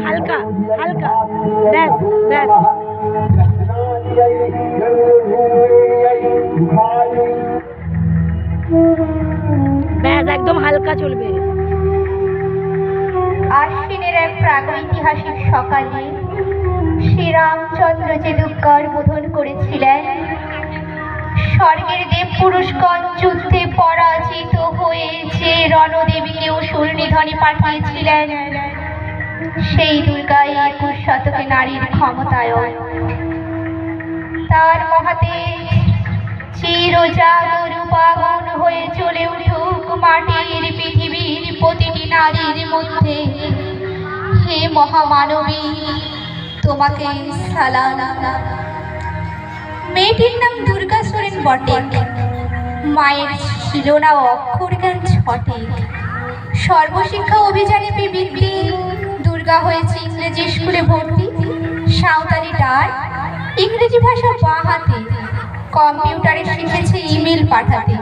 হালকা হালকা ব্যাস ব্যাস ব্যাস একদম হালকা চলবে। আশ্বিনের এক প্রাগৈতিহাসিক সকালে শ্রীরামচন্দ্র যে দুর্গার বোধন করেছিলেন, স্বর্গের দেব পুরুষগণ যুদ্ধে পরাজিত হয়ে যে রণদেবীকে অসুর নিধনে পাঠিয়েছিলেন, সেই দুর্গাই 21 শতকে নারীর ক্ষমতায়ন। তার মহাতে চিরজাগরূপাগুন হয়ে চলে উঠুক মাটির পৃথিবীর প্রতিটি নারীর মধ্যে। হে মহামানবী, তোমাকে সালাম। মেয়েটির নাম দুর্গা সোরেন বটে, মায়ের ছিল না অক্ষর জ্ঞান ছটে। সর্বশিক্ষা অভিযানে বিবৃতি দুর্গা হয়েছে ইংরেজি স্কুলে ভর্তি। সাঁওতালি ডার, ইংরেজি ভাষা বাঁ হাতে, কম্পিউটারে শিখেছে ইমেল পাঠাতে।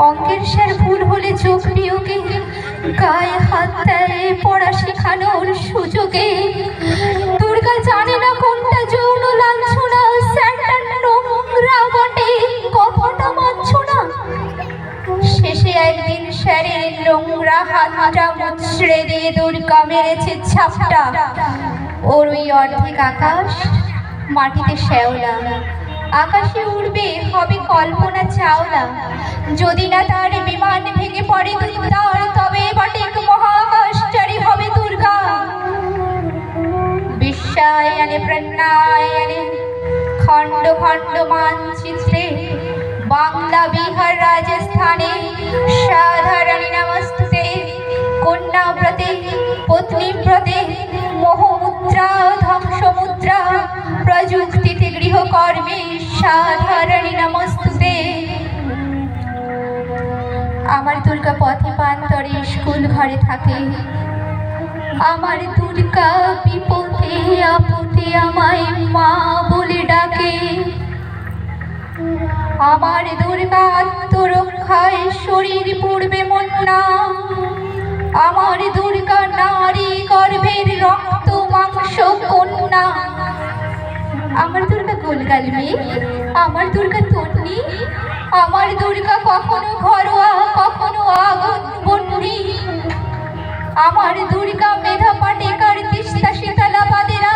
অঙ্কের স্যার ভুল হলে চোখ বিয়োগে গায়ে হাত দেয় পড়া শেখানোর সুযোগে। দুর্গা জানে না কোনটা যৌন লাঞ্ছনা, স্যারটা নোংরা বটে, কথাটা মানছ না। শেষে একদিন স্যারের নোংরা হাতটা মুচড়ে দিয়ে দুর্গা মেরেছে ছাপটা। ওর ওই অর্ধেক আকাশ মাটিতে শ্যাওলা, আকাশে উড়বে হবে কল্পনা চাওলা। যদি না তার বিমান ভেঙে পড়ে দুর্গার, তবে বটে মহাকাশচারী হবে দুর্গা। বিশ্বায়নে প্রণায়নে খণ্ড খণ্ড মানচিত্রে বাংলা বিহার রাজস্থানে সাধারণী নমস্তুতে। কন্যা ব্রতে পত্নী ব্রতে মোহমুদ্রা ধ্বংসমুদ্রা প্রযুক্তিতে গৃহকর্মে সাধারণী নমস্তুতে। আমার দুর্গা পথে প্রান্তরে স্কুল ঘরে থাকে। আমার দুর্গা বিপদে আপদে আমায় মা বলে ডাকে। আমার দুর্গা আত্মরক্ষায় শরীর পূর্বে মন না। আমার দুর্গা নারী গর্ভের রক্ত মাংস কন্যা। আমার দুর্গা গোলগাল মেয়ে, আমার দুর্গা তন্নি। আমার দুর্গা কখনো ঘরোয়া কখনো আগুন বন্যী। আমার দুর্গা মেধা পাটেকার তিস্তা শীতলা বাদেরা।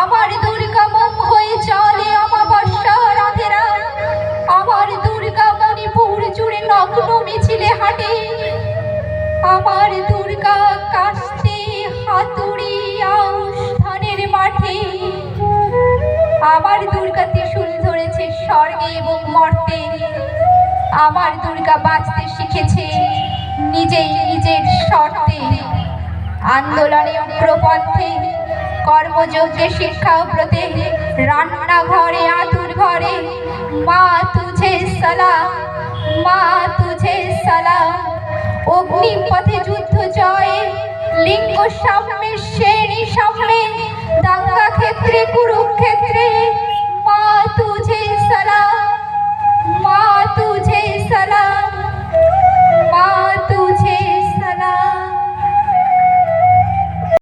আমার দুর্গা মোম হয়ে চলে অমাবস্যা রাধেরা। আমার দুর্গা মণিপুর জুড়ে নগ্ন মিছিলে হাঁটে। আমার দুর্গা কাস্তে হাতুড়ি আউশ ধানের মাঠে। আমার দুর্গা ত্রিশূল ধরেছে স্বর্গে এবং মর্তে। আমার দুর্গা বাঁচতে শিখেছে নিজেই নিজের শর্তে। আন্দোলনে উগ্রপন্থে কর্মযজ্ঞে শিক্ষা ব্রতে রান্নাঘরে আতুর ঘরে মা তুঝে সালাম, মা তুঝে সালাম। অগ্নিপথে যুদ্ধ জয়ে লিঙ্গ সাম্যে শ্রেণী সাম্যে দাঙ্গা ক্ষেত্রে কুরুক্ষেত্রে